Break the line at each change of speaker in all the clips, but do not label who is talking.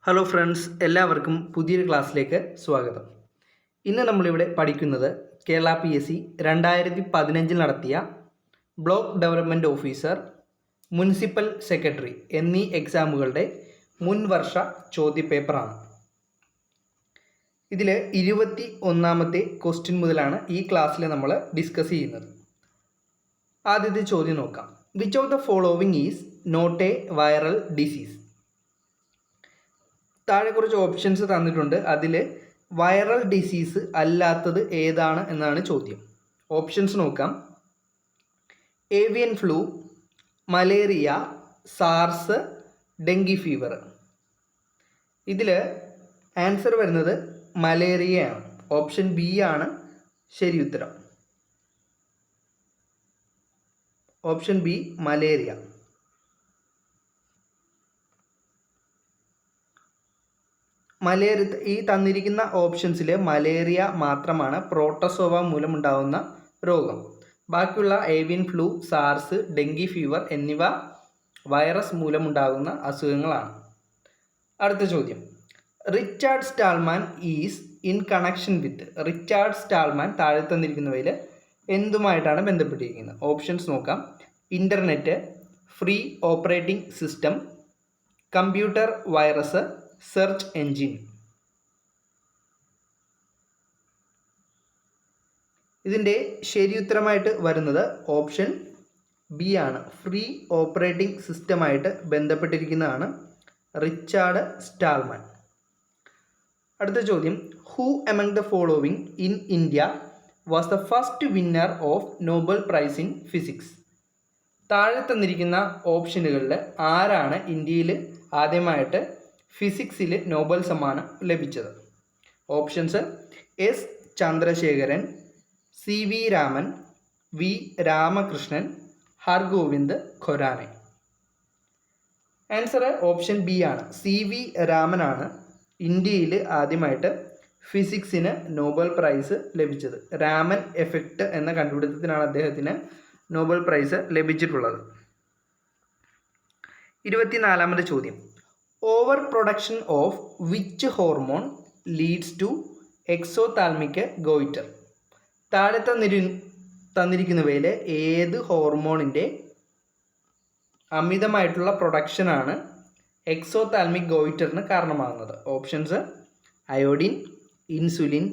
Hello friends, എല്ലാവർക്കും പുതിയൊരു ക്ലാസ്സിലേക്ക് സ്വാഗതം. ഇന്ന് നമ്മളിവിടെ പഠിക്കുന്നത് കേരള PSC 2015 നടത്തിയ block development officer, municipal secretary എന്നീ എക്സാമുകളുടെ മുൻവർഷ ചോദ്യപേപ്പറാണ്. ഇതിൽ 21ാമത്തെ ക്വസ്റ്റ്യൻ മുതലാണ് ഈ ക്ലാസ്സിൽ നമ്മൾ ഡിസ്കസ് ചെയ്യുന്നത്. ആദ്യത്തെ ചോദ്യം നോക്കാം. Which of the following is not a viral disease? താഴെ കുറച്ച് ഓപ്ഷൻസ് തന്നിട്ടുണ്ട്. അതിൽ വൈറൽ ഡിസീസ് അല്ലാത്തത് ഏതാണ് എന്നാണ് ചോദ്യം. ഓപ്ഷൻസ് നോക്കാം. Avian flu, malaria, SARS, dengue fever. ഇതിൽ ആൻസർ വരുന്നത് മലേറിയയാണ്. ഓപ്ഷൻ ബി ആണ് ശരി ഉത്തരം. Option B malaria. ഈ തന്നിരിക്കുന്ന ഓപ്ഷൻസിൽ മലേറിയ മാത്രമാണ് പ്രോട്ടോസോവ മൂലമുണ്ടാകുന്ന രോഗം. ബാക്കിയുള്ള avian flu, SARS, dengue fever എന്നിവ വൈറസ് മൂലമുണ്ടാകുന്ന അസുഖങ്ങളാണ്. അടുത്ത ചോദ്യം. Richard Stallman is in connection with. Richard Stallman താഴെ തന്നിരിക്കുന്നവയിൽ എന്തുമായിട്ടാണ് ബന്ധപ്പെട്ടിരിക്കുന്നത്? ഓപ്ഷൻസ് നോക്കാം. Internet, free operating system, computer virus, search engine. ഇതിൻ്റെ ശരിയുത്തരമായിട്ട് വരുന്നത് ഓപ്ഷൻ ബി ആണ്. ഫ്രീ ഓപ്പറേറ്റിംഗ് സിസ്റ്റമായിട്ട് ബന്ധപ്പെട്ടിരിക്കുന്നതാണ് റിച്ചാർഡ് സ്റ്റാൾമാൻ. അടുത്ത ചോദ്യം. Who among the following in India was the first winner of Nobel prize in physics? താഴെ തന്നിരിക്കുന്ന ഓപ്ഷനുകളിൽ ആരാണ് ഇന്ത്യയിൽ ആദ്യമായിട്ട് ഫിസിക്സിൽ നോബൽ സമ്മാനം ലഭിച്ചത്? Options: S Chandrasekharan, CV Raman, V Ramakrishnan, Hargobind Khorana. Answer option B ആണ്. CV രാമനാണ് ഇന്ത്യയിൽ ആദ്യമായിട്ട് ഫിസിക്സിന് നോബൽ പ്രൈസ് ലഭിച്ചത്. രാമൻ എഫക്റ്റ് എന്ന കണ്ടുപിടുത്തത്തിനാണ് അദ്ദേഹത്തിന് നോബൽ പ്രൈസ് ലഭിച്ചിട്ടുള്ളത്. 24ാമത്തെ ചോദ്യം. Over production of which hormone leads to exophthalmic goiter? താഴെ തന്നിരിക്കുന്നവയിൽ ഏത് ഹോർമോണിൻ്റെ അമിതമായിട്ടുള്ള പ്രൊഡക്ഷനാണ് എക്സോതാൽമിക് ഗോയിറ്ററിന് കാരണമാകുന്നത്? Options: iodine, insulin,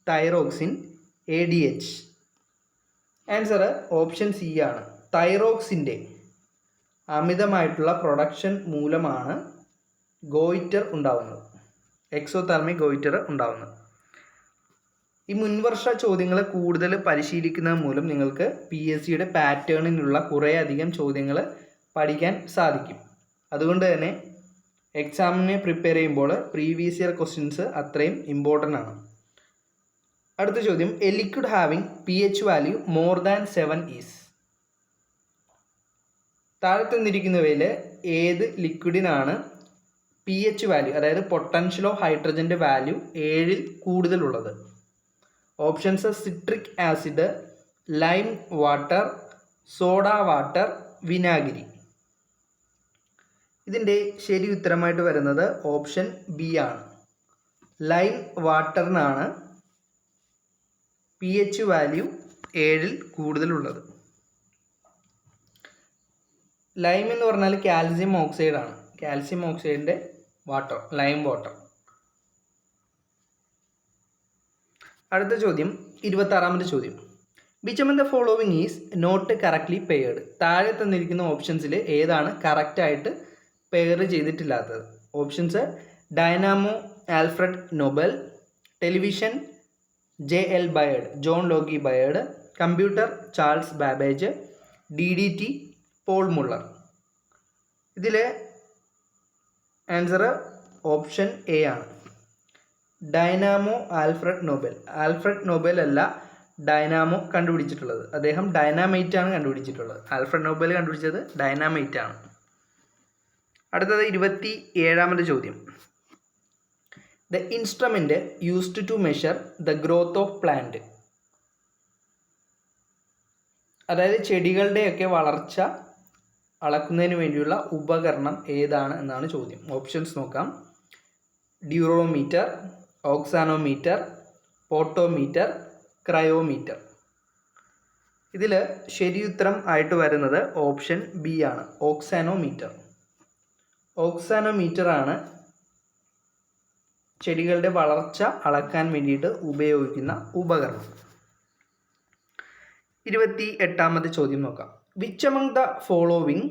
thyroxine, ADH. Answer option C ആണ്. തൈറോക്സിൻ്റെ അമിതമായിട്ടുള്ള പ്രൊഡക്ഷൻ മൂലമാണ് ഗോയിറ്റർ ഉണ്ടാവുന്നത്, എക്സോതാൽമിക് ഗോയിറ്റർ ഉണ്ടാവുന്നത്. ഈ മുൻവർഷ ചോദ്യങ്ങൾ കൂടുതൽ പരിശീലിക്കുന്നത് മൂലം നിങ്ങൾക്ക് PSCയുടെ പാറ്റേണിലുള്ള കുറേയധികം ചോദ്യങ്ങൾ പഠിക്കാൻ സാധിക്കും. അതുകൊണ്ട് തന്നെ എക്സാമിനെ പ്രിപ്പയർ ചെയ്യുമ്പോൾ പ്രീവിയസ് ഇയർ ക്വസ്റ്റ്യൻസ് അത്രയും ഇമ്പോർട്ടൻ്റ് ആണ്. അടുത്ത ചോദ്യം. A liquid having pH value more than 7 is? താഴെ തന്നിരിക്കുന്നവയിൽ ഏത് ലിക്വിഡിനാണ് pH വാല്യൂ, അതായത് പൊട്ടൻഷ്യൽ ഓഫ് ഹൈഡ്രജൻ്റെ വാല്യൂ 7 കൂടുതലുള്ളത്? Options: citric acid, lime water, soda water, വിനാഗിരി. ഇതിൻ്റെ ശരി ഉത്തരമായിട്ട് വരുന്നത് ഓപ്ഷൻ ബി ആണ്. ലൈം വാട്ടറിനാണ് pH വാല്യൂ 7 കൂടുതലുള്ളത്. ലൈം എന്ന് പറഞ്ഞാൽ കാൽസ്യം ഓക്സൈഡാണ്. കാൽസ്യം ഓക്സൈഡിൻ്റെ വാട്ടർ, ലൈം വാട്ടർ. അടുത്ത ചോദ്യം. 26ാമത്തെ ചോദ്യം. Which among the following is not correctly paired? താഴെ തന്നിരിക്കുന്ന ഓപ്ഷൻസിൽ ഏതാണ് കറക്റ്റായിട്ട് പെയർ ചെയ്തിട്ടില്ലാത്തത്? Options: dynamo Alfred Nobel, television JL Baird, John Logie Baird, computer Charles Babbage, DDT Paul Muller. ഇതിലെ ആൻസർ ഓപ്ഷൻ എ ആണ്. Dynamo Alfred Nobel. Alfred Nobel അല്ല dynamo കണ്ടുപിടിച്ചിട്ടുള്ളത്, അദ്ദേഹം ഡൈനാമൈറ്റ് ആണ് കണ്ടുപിടിച്ചിട്ടുള്ളത്. ആൽഫ്രഡ് നൊബൽ കണ്ടുപിടിച്ചത് ഡൈനാമൈറ്റ് ആണ്. അടുത്തത് 27ാമത്തെ ചോദ്യം. The instrument used to measure the growth of plant? അതായത് ചെടികളുടെയൊക്കെ വളർച്ച അളക്കുന്നതിന് വേണ്ടിയുള്ള ഉപകരണം ഏതാണ് എന്നാണ് ചോദ്യം. ഓപ്ഷൻസ് നോക്കാം. ഡ്യൂറോമീറ്റർ, ഓക്സാനോമീറ്റർ, പോട്ടോമീറ്റർ, ക്രയോമീറ്റർ. ഇതിൽ ശരിയുത്തരം ആയിട്ട് വരുന്നത് ഓപ്ഷൻ ബി ആണ്, ഓക്സാനോമീറ്റർ. ഓക്സാനോമീറ്റർ ആണ് ചെടികളുടെ വളർച്ച അളക്കാൻ വേണ്ടിയിട്ട് ഉപയോഗിക്കുന്ന ഉപകരണം. 28ാമത്തെ ചോദ്യം നോക്കാം. Which among the following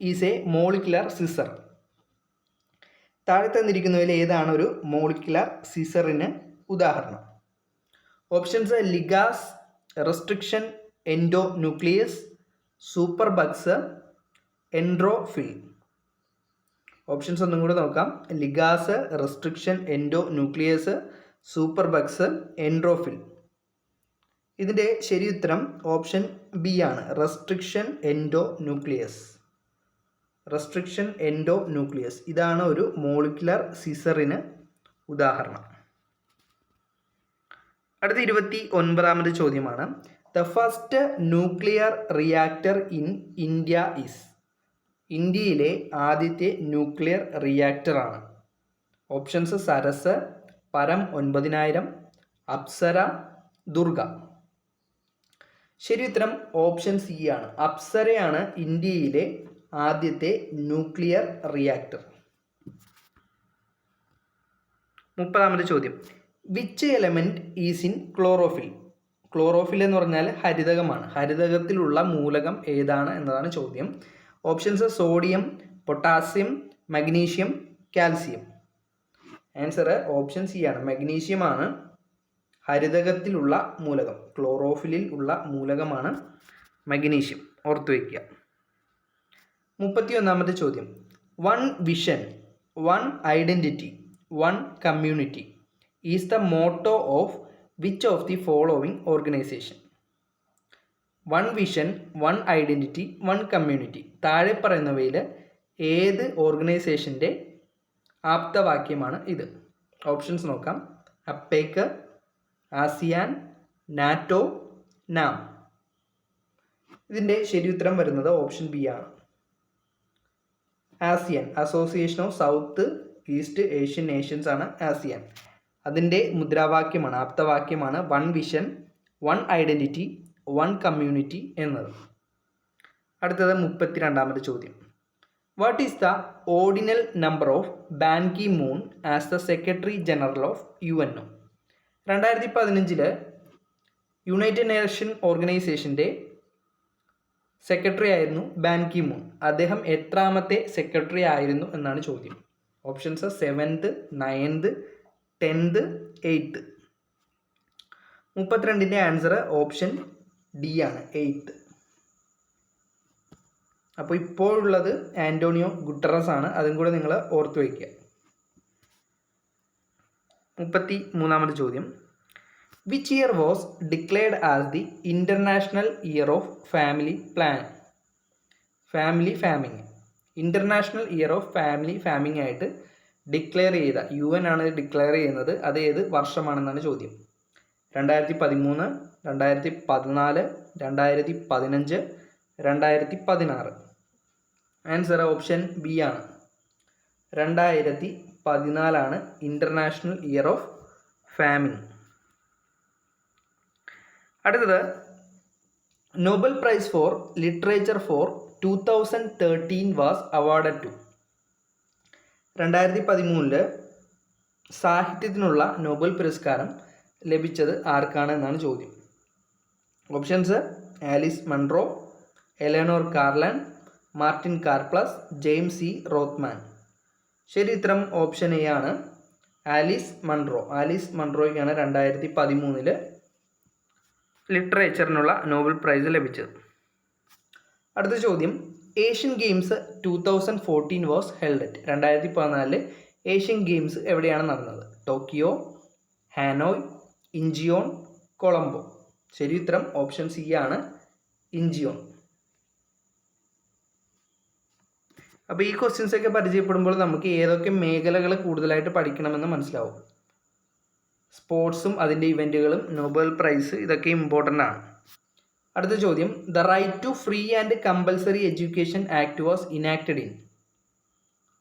is a molecular scissor? താഴെ തന്നിരിക്കുന്നതിൽ ഏതാണ് ഒരു മോളിക്കുലർ സിസറിന് ഉദാഹരണം? Options: ligase, restriction, endonuclease, super bugs, എൻഡ്രോഫിൽ. ഓപ്ഷൻസ് ഒന്നും കൂടെ നോക്കാം. Ligase, restriction, endonuclease, super bugs, എൻഡ്രോഫിൽ. ഇതിൻ്റെ ശരിയുത്തരം ഓപ്ഷൻ ബി ആണ്, റെസ്ട്രിക്ഷൻ എൻഡോന്യൂക്ലിയസ്. റെസ്ട്രിക്ഷൻ എൻഡോന്യൂക്ലിയസ് ഇതാണ് ഒരു മോളിക്കുലർ സിസറിന് ഉദാഹരണം. അടുത്ത 29ാമത് ചോദ്യമാണ്. The first nuclear reactor in India is? ഇന്ത്യയിലെ ആദ്യത്തെ ന്യൂക്ലിയർ റിയാക്ടറാണ്. ഓപ്ഷൻസ്: സരസ്, പരം 9000, അപ്സര, ദുർഗ. ശരിയുത്തരം ഓപ്ഷൻ സി ആണ്, അപ്സരയാണ് ഇന്ത്യയിലെ ആദ്യത്തെ ന്യൂക്ലിയർ റിയാക്ടർ. 30ാമത് ചോദ്യം. Which element is in chlorophyll? Chlorophyll എന്ന് പറഞ്ഞാൽ ഹരിതകമാണ്. ഹരിതകത്തിലുള്ള മൂലകം ഏതാണ് എന്നതാണ് ചോദ്യം. Options: sodium, potassium, magnesium, calcium. Answer option C ആണ്, മഗ്നീഷ്യം ആണ് ഹരിതകത്തിലുള്ള മൂലകം. ക്ലോറോഫിലിൽ ഉള്ള മൂലകമാണ് മഗ്നീഷ്യം, ഓർത്തു വയ്ക്കുക. 31ാമത്തെ ചോദ്യം. One vision, one identity, one community is the motto of which of the following organization? One vision, one identity, one community. താഴെ പറയുന്നവയിൽ ഏത് ഓർഗനൈസേഷൻ്റെ ആപ്തവാക്യമാണ് ഇത്? ഓപ്ഷൻസ് നോക്കാം. അപ്പേക്ക്, ആസിയാൻ, നാറ്റോ, നാം. ഇതിൻ്റെ ശരിയുത്തരം വരുന്നത് ഓപ്ഷൻ ബി ആണ്, ASEAN. Association of south east Asian nations ആണ് ആസിയാൻ. അതിൻ്റെ മുദ്രാവാക്യമാണ്, ആപ്തവാക്യമാണ് one vision, one identity, one community എന്നത്. അടുത്തത് 32ാമത്തെ ചോദ്യം. What is the ordinal number of Ban Ki Moon as the secretary general of UNO? 2015 united nation ഓർഗനൈസേഷൻ്റെ secretary ആയിരുന്നു ബാൻ കി മൂൺ. അദ്ദേഹം എത്രാമത്തെ സെക്രട്ടറി ആയിരുന്നു എന്നാണ് ചോദ്യം. Options: 7th, 9th, 10th, 8th. 32ൻ്റെ ആൻസർ ഓപ്ഷൻ ഡി ആണ്, 8th. അപ്പോൾ ഇപ്പോഴുള്ളത് ആൻ്റോണിയോ ഗുട്ടറസ് ആണ്, അതും കൂടെ നിങ്ങൾ ഓർത്തു വയ്ക്കുക. 33ാമത്തെ ചോദ്യം. Which year was declared as the international year of family farming? International year of family farming ആയിട്ട് ഡിക്ലെയർ ചെയ്ത, UN ആണ് ഡിക്ലെയർ ചെയ്യുന്നത്, അത് ഏത് വർഷമാണെന്നാണ് ചോദ്യം. 2013, 2014, 2015, 2016. ആൻസർ ഓപ്ഷൻ ബി ആണ്, 2014 ഇൻ്റർനാഷണൽ ഇയർ ഓഫ് ഫാമിംഗ്. അടുത്തത് Nobel prize for literature for 2013 was awarded to? 2013 സാഹിത്യത്തിനുള്ള നോബൽ പുരസ്കാരം ലഭിച്ചത് ആർക്കാണ് എന്നാണ് ചോദ്യം. Options: Alice Munro, Eleanor Carlan, Martin Karplus, James E Rothman. ശരി ഉത്തരം ഓപ്ഷൻ എ ആണ്, ആലിസ് മൺറോ. ആലിസ് മൺറോയ്ക്കാണ് 2013 ലിറ്ററേച്ചറിനുള്ള നോബൽ പ്രൈസ് ലഭിച്ചത്. അടുത്ത ചോദ്യം. Asian games 2014 was held at? 2014 Asian games എവിടെയാണ് നടന്നത്? Tokyo, Hanoi, Incheon, Colombo. ശരി ഉത്തരം ഓപ്ഷൻ സി ആണ്, ഇഞ്ചിയോൺ. അപ്പോൾ ഈ ക്വസ്റ്റ്യൻസ് ഒക്കെ പരിചയപ്പെടുമ്പോൾ നമുക്ക് ഏതൊക്കെ മേഖലകൾ കൂടുതലായിട്ട് പഠിക്കണമെന്ന് മനസ്സിലാവും. സ്പോർട്സും അതിൻ്റെ ഇവൻറ്റുകളും നോബൽ പ്രൈസ് ഇതൊക്കെ ഇമ്പോർട്ടൻ്റ് ആണ്. അടുത്ത ചോദ്യം. The right to free and compulsory education act was enacted in?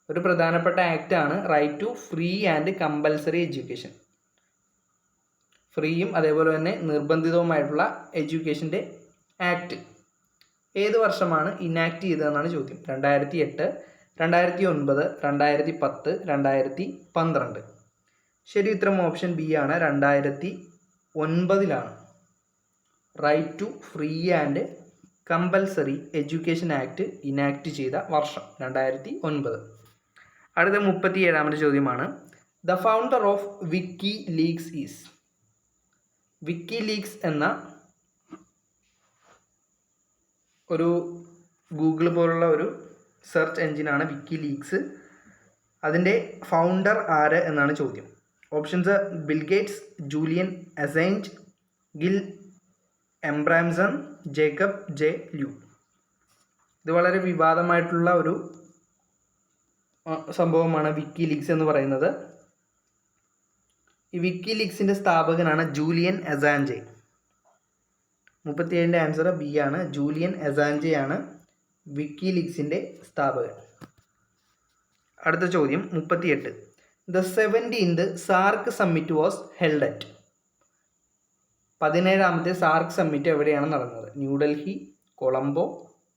ഒരു പ്രധാനപ്പെട്ട ആക്റ്റാണ് right to free and compulsory education. ഫ്രീയും അതേപോലെ തന്നെ നിർബന്ധിതവുമായിട്ടുള്ള എഡ്യൂക്കേഷൻ്റെ ആക്ട് ഏത് വർഷമാണ് ഇനാക്ട് ചെയ്തതെന്നാണ് ചോദ്യം. 2008, 2009, 2010, 2012. ശരി ഉത്തരം ഓപ്ഷൻ ബി ആണ്, 2009 right to free and compulsory education act enact ചെയ്ത വർഷം 2009. അടുത്ത 37ാമത്തെ ചോദ്യമാണ്. The founder of WikiLeaks is. WikiLeaks എന്ന ഒരു ഗൂഗിൾ പോലുള്ള ഒരു സെർച്ച് എഞ്ചിനാണ് വിക്കി ലീഗ്സ്. അതിൻ്റെ ഫൗണ്ടർ ആര് എന്നാണ് ചോദ്യം. Options: Bill Gates, Julian Assange, Jill Abramson, Jacob J Lew. ഇത് വളരെ വിവാദമായിട്ടുള്ള ഒരു സംഭവമാണ് വിക്കി ലീഗ്സ് എന്ന് പറയുന്നത്. ഈ വിക്കി ലീഗ്സിൻ്റെ സ്ഥാപകനാണ് ജൂലിയൻ അസാഞ്ചെ. 37ൻ്റെ ആൻസർ ബി ആണ്, ജൂലിയൻ അസാഞ്ചെ ആണ് വിക്കി ലീഗ്സിൻ്റെ സ്ഥാപകൻ. അടുത്ത ചോദ്യം 38. The 17th SAARC summit was held at. 17ാമത്തെ സാർക്ക് സമ്മിറ്റ് എവിടെയാണ് നടന്നത്? New Delhi, Colombo,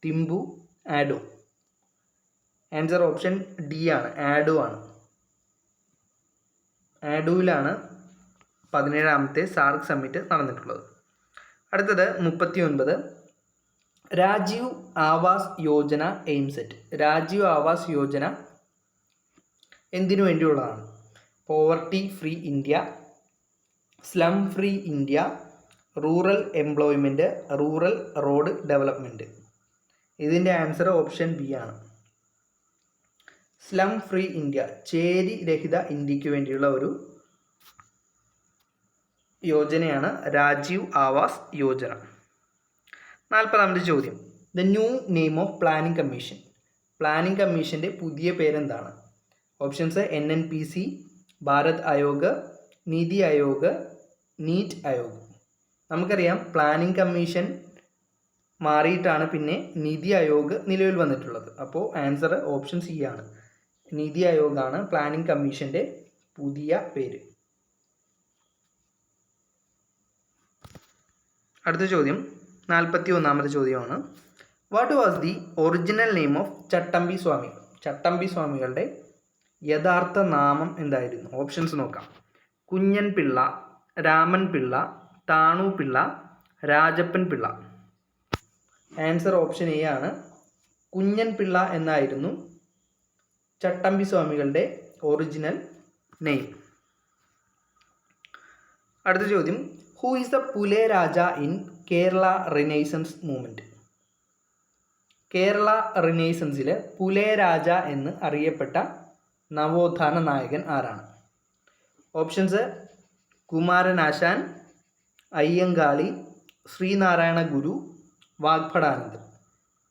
Thimphu, Addu. Answer option D ആണ്, ആഡോ ആണ്. ആഡോയിലാണ് 17ാമത്തെ സാർക്ക് സമ്മിറ്റ് നടന്നിട്ടുള്ളത്. അടുത്തത് 39. Rajiv Awas Yojana aims at. രാജീവ് ആവാസ് യോജന എന്തിനു വേണ്ടിയുള്ളതാണ്? Poverty free India, slum free India, rural employment, rural road development. ഇതിൻ്റെ ആൻസർ ഓപ്ഷൻ ബി ആണ്, സ്ലം ഫ്രീ ഇന്ത്യ, ചേരി രഹിത ഇന്ത്യക്ക് വേണ്ടിയുള്ള ഒരു യോജനയാണ് രാജീവ് ആവാസ് യോജന. 40ാമത്തെ ചോദ്യം. The new name of planning commission. Planning കമ്മീഷൻ്റെ പുതിയ പേരെന്താണ്? Options: NNPC, Bharat Aayog, NITI Aayog, NEET Aayog. നമുക്കറിയാം പ്ലാനിംഗ് കമ്മീഷൻ മാറിയിട്ടാണ് പിന്നെ നീതി ആയോഗ് നിലവിൽ വന്നിട്ടുള്ളത്. അപ്പോൾ ആൻസർ ഓപ്ഷൻ സി ആണ്, നീതി ആയോഗാണ് പ്ലാനിംഗ് കമ്മീഷൻ്റെ പുതിയ പേര്. അടുത്ത ചോദ്യം 41ാമത്തെ ചോദ്യമാണ്. What was the original name of Chattampi Swamikal. Chattampi സ്വാമികളുടെ യഥാർത്ഥ നാമം എന്തായിരുന്നു? ഓപ്ഷൻസ് നോക്കാം. കുഞ്ഞൻ പിള്ള, രാമൻ പിള്ള, താണു Pillai, Rajappan Pillai. Answer option A ആണ്, കുഞ്ഞൻ പിള്ള എന്നായിരുന്നു ചട്ടമ്പി സ്വാമികളുടെ ഒറിജിനൽ നെയിം. അടുത്ത ചോദ്യം. Who is the Pulaya Raja in Kerala renaissance movement. Kerala റിനൈസൻസിൽ പുലേ രാജ എന്ന് അറിയപ്പെട്ട നവോത്ഥാന നായകൻ ആരാണ്? ഓപ്ഷൻസ്: കുമാരനാശാൻ, അയ്യങ്കാളി, ശ്രീനാരായണ ഗുരു, വാഗ്ഭടാനന്ദൻ.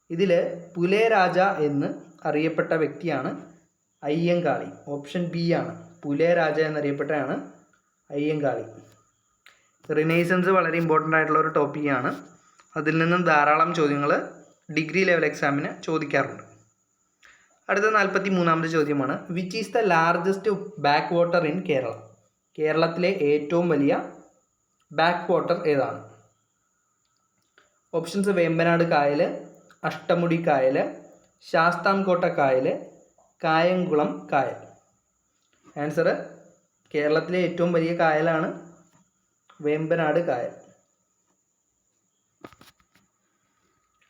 ഇതിൽ പുലേ രാജ എന്ന് അറിയപ്പെട്ട വ്യക്തിയാണ് അയ്യങ്കാളി. ഓപ്ഷൻ ബി ആണ്, പുലേ രാജ എന്നറിയപ്പെട്ടതാണ് അയ്യങ്കാളി. റിനൈസൻസ് വളരെ ഇമ്പോർട്ടൻ്റ് ആയിട്ടുള്ള ഒരു ടോപ്പിക്കാണ്. അതിൽ നിന്നും ധാരാളം ചോദ്യങ്ങൾ ഡിഗ്രി ലെവൽ എക്സാമിന് ചോദിക്കാറുണ്ട്. അടുത്ത 43ാമത്തെ ചോദ്യമാണ്. Which is the largest back water in Kerala. കേരളത്തിലെ ഏറ്റവും വലിയ ബാക്ക് വാട്ടർ ഏതാണ്? ഓപ്ഷൻസ്: വേമ്പനാട് കായൽ, അഷ്ടമുടി കായൽ, ശാസ്താംകോട്ട കായൽ, കായംകുളം കായൽ. ആൻസർ: കേരളത്തിലെ ഏറ്റവും വലിയ കായലാണ് വേമ്പനാട് കായൽ.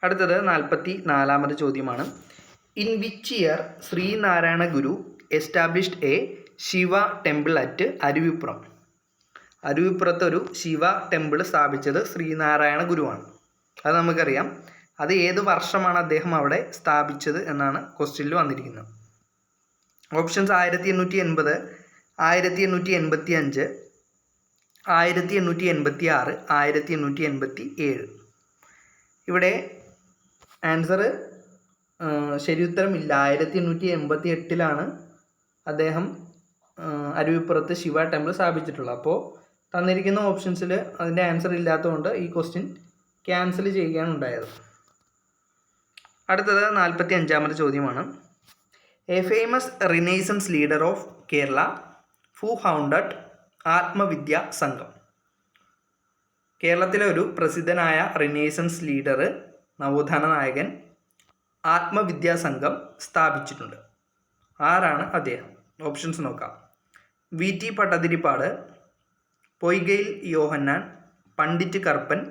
അടുത്തത് 44ാമത്തെ ചോദ്യമാണ്. In which year Sreenarayana Guru established a Shiva temple at Aruvippuram. അരുവിപ്പുറത്ത് ഒരു ശിവ ടെമ്പിൾ സ്ഥാപിച്ചത് ശ്രീനാരായണ ഗുരുവാണ്. അത് നമുക്കറിയാം. അത് ഏത് വർഷമാണ് അദ്ദേഹം അവിടെ സ്ഥാപിച്ചത് എന്നാണ് ക്വസ്റ്റ്യനിൽ വന്നിരിക്കുന്നത്. ഓപ്ഷൻസ്: 1880, 1885, 1886, 1887. ഇവിടെ ആൻസർ ശരിയുത്തരമില്ല. 1888 അദ്ദേഹം അരുവിപ്പുറത്ത് ശിവ ടെമ്പിൾ സ്ഥാപിച്ചിട്ടുള്ളത്. അപ്പോൾ തന്നിരിക്കുന്ന ഓപ്ഷൻസിൽ അതിൻ്റെ ആൻസർ ഇല്ലാത്തതുകൊണ്ട് ഈ ക്വസ്റ്റ്യൻ ക്യാൻസൽ ചെയ്യുകയാണ് ഉണ്ടായത്. അടുത്തത് 45ാമത്തെ ചോദ്യമാണ്. A famous renaissance leader of Kerala who founded Atmavidya Sangham. കേരളത്തിലെ ഒരു പ്രസിദ്ധനായ റിനൈസൻസ് ലീഡർ, നവോത്ഥാന നായകൻ, ആത്മവിദ്യാ സംഘം സ്ഥാപിച്ചിട്ടുണ്ട്. ആരാണ് അദ്ദേഹം? ഓപ്ഷൻസ് നോക്കാം. VT Bhattathiripad, Poykayil Yohannan, Pandit Karuppan,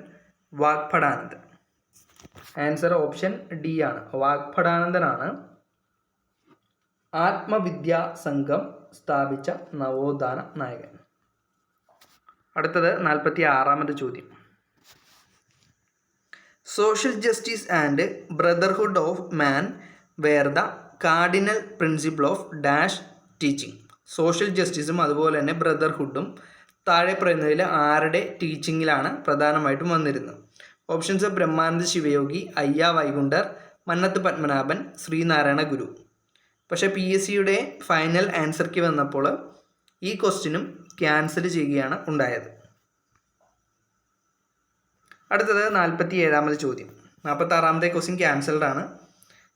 Vagbhatanandan. Answer option D ആണ്. വാഗ്ഭടാനന്ദനാണ് ആത്മവിദ്യാ സംഘം സ്ഥാപിച്ച നവോത്ഥാന നായകൻ. അടുത്തത് 46ാമത്തെ ചോദ്യം. Social justice and brotherhood of man where the cardinal principle of dash teaching. Social ജസ്റ്റിസും അതുപോലെ തന്നെ ബ്രദർഹുഡും താഴെ പറയുന്നതിൽ ആരുടെ ടീച്ചിങ്ങിലാണ് പ്രധാനമായിട്ടും വന്നിരുന്നത്? ഓപ്ഷൻസ്: ബ്രഹ്മാനന്ദ ശിവയോഗി, അയ്യ വൈകുണ്ഠർ, മന്നത്ത് പത്മനാഭൻ, ശ്രീനാരായണ ഗുരു. പക്ഷേ PSCയുടെ ഫൈനൽ ആൻസർക്ക് വന്നപ്പോൾ ഈ ക്വസ്റ്റ്യനും ക്യാൻസൽ ചെയ്യുകയാണ് ഉണ്ടായത്. അടുത്തത് 47ാമത്തെ ചോദ്യം. 46ാമത്തെ ക്വസ്റ്റ്യൻ ക്യാൻസൽഡ് ആണ്.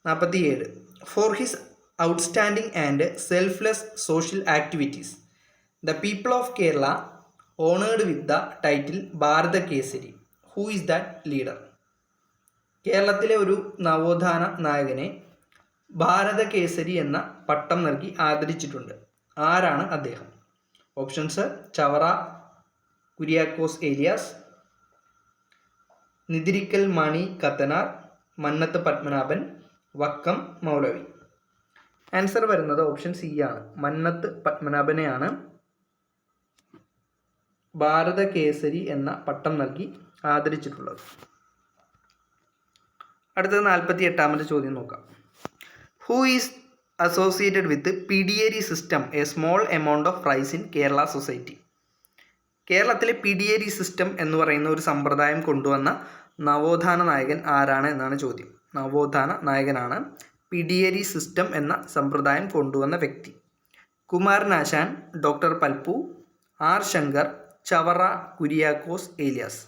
47. For his outstanding and selfless social activities the people of Kerala honoured with the title Bharata Kesari. Who is that leader? കേരളത്തിലെ ഒരു നവോത്ഥാന നായകനെ ഭാരത കേസരി എന്ന പട്ടം നൽകി ആദരിച്ചിട്ടുണ്ട്. ആരാണ് അദ്ദേഹം? ഓപ്ഷൻസ്: ചവറ കുര്യാക്കോസ് ഏലിയാസ്, നിതിരിക്കൽ മണി കത്തനാർ, മന്നത്ത് പത്മനാഭൻ, വക്കം മൗലവി. ആൻസർ വരുന്നത് ഓപ്ഷൻ സി ആണ്. മന്നത്ത് പത്മനാഭനെയാണ് ഭാരത കേസരി എന്ന പട്ടം നൽകി ആദരിച്ചിട്ടുള്ളത്. അടുത്തത് 48ാമത്തെ ചോദ്യം നോക്കാം. Who is associated with Pidiyari system a small amount of rice in Kerala society. കേരളത്തിലെ പിഡിയേരി സിസ്റ്റം എന്ന് പറയുന്ന ഒരു സമ്പ്രദായം കൊണ്ടുവന്ന നവോത്ഥാന നായകൻ ആരാണ് എന്നാണ് ചോദ്യം. നവോത്ഥാന നായകനാണ് പിഡിയേരി സിസ്റ്റം എന്ന സമ്പ്രദായം കൊണ്ടുവന്ന വ്യക്തി. Kumaranasan, doctor Palpu, R Shankar, Chavara Kuriakose Elias.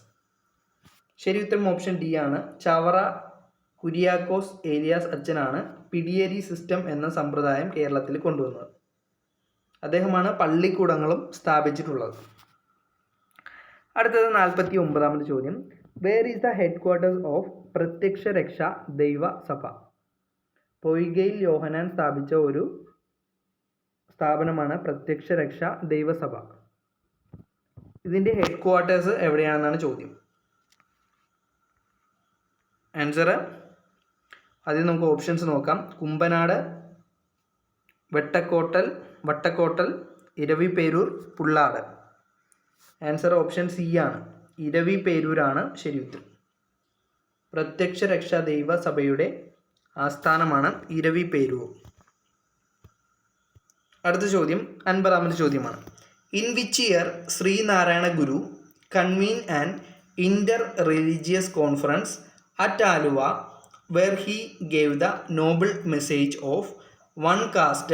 ശരി ഉത്തരം ഓപ്ഷൻ ഡി ആണ്. ചവറ കുര്യാക്കോസ് ഏലിയാസ് അച്ഛനാണ് പിഡിയേരി സിസ്റ്റം എന്ന സമ്പ്രദായം കേരളത്തിൽ കൊണ്ടുവന്നത്. അദ്ദേഹമാണ് പള്ളിക്കൂടങ്ങളും സ്ഥാപിച്ചിട്ടുള്ളത്. അടുത്തത് 49ാമത്തെ ചോദ്യം. Where is the headquarters of Prathyaksha Raksha ദൈവ സഭ. പൊയ്കയിൽ യോഹന്നാൻ സ്ഥാപിച്ച ഒരു സ്ഥാപനമാണ് പ്രത്യക്ഷ രക്ഷ ദൈവസഭ. ഇതിൻ്റെ ഹെഡ് ക്വാർട്ടേഴ്സ് എവിടെയാണെന്നാണ് ചോദ്യം. ആൻസർ ആദ്യം നമുക്ക് ഓപ്ഷൻസ് നോക്കാം. Kumbanad, Vattakottal, Eraviperoor, Pullad. Answer option C ആണ്. ഇരവിപേരൂരാണ് ശരി ഉത്തരം. പ്രത്യക്ഷ രക്ഷാ ദൈവ സഭയുടെ ആസ്ഥാനമാണ് ഇരവിപേരൂർ. അടുത്ത ചോദ്യം 50ാമത്തെ ചോദ്യമാണ്. In which year Sreenarayana Guru convene an inter religious conference at Aluva where he gave the noble message of one caste,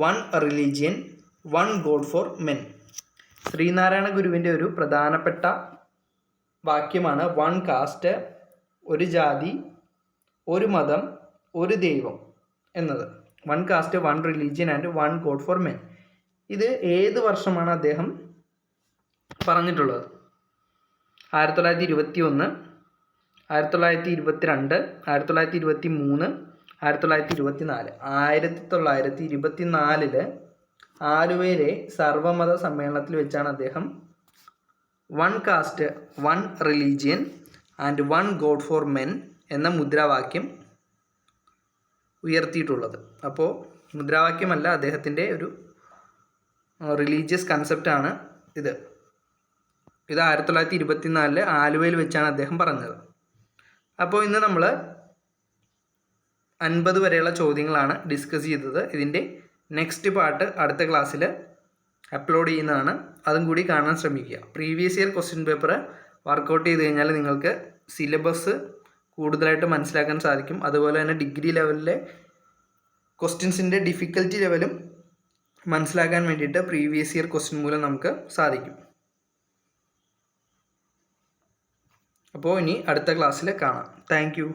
one religion, one God for men. Sreenarayana ഗുരുവിൻ്റെ ഒരു പ്രധാനപ്പെട്ട വാക്യമാണ് വൺ കാസ്റ്റ്, ഒരു ജാതി, ഒരു മതം, ഒരു ദൈവം എന്നത്. One cast, one religion and one God four men. ഇത് ഏത് വർഷമാണ് അദ്ദേഹം പറഞ്ഞിട്ടുള്ളത്? 1921, 1922, 1923, 1924. 1924 ആലുവയിലെ സർവമത സമ്മേളനത്തിൽ വെച്ചാണ് അദ്ദേഹം one cast, one religion and one God four men എന്ന മുദ്രാവാക്യം ഉയർത്തിയിട്ടുള്ളത്. അപ്പോൾ മുദ്രാവാക്യമല്ല, അദ്ദേഹത്തിൻ്റെ ഒരു റിലീജിയസ് കൺസെപ്റ്റാണ് ഇത്. 1924 ആലുവയിൽ വെച്ചാണ് അദ്ദേഹം പറഞ്ഞത്. അപ്പോൾ ഇന്ന് നമ്മൾ 50 വരെയുള്ള ചോദ്യങ്ങളാണ് ഡിസ്കസ് ചെയ്തത്. ഇതിൻ്റെ നെക്സ്റ്റ് പാർട്ട് അടുത്ത ക്ലാസ്സിൽ അപ്ലോഡ് ചെയ്യുന്നതാണ്. അതും കൂടി കാണാൻ ശ്രമിക്കുക. Previous year question paper work out ചെയ്ത് കഴിഞ്ഞാൽ നിങ്ങൾക്ക് സിലബസ് കൂടുതലായിട്ട് മനസ്സിലാക്കാൻ സാധിക്കും. അതുപോലെ തന്നെ ഡിഗ്രി ലെവലിലെ ക്വസ്റ്റ്യൻസിൻ്റെ ഡിഫിക്കൽറ്റി ലെവലും മനസ്സിലാക്കാൻ വേണ്ടിയിട്ട് പ്രീവിയസ് ഇയർ ക്വസ്റ്റ്യൻ മൂലം നമുക്ക് സാധിക്കും. അപ്പോൾ ഇനി അടുത്ത ക്ലാസ്സിൽ കാണാം. Thank you.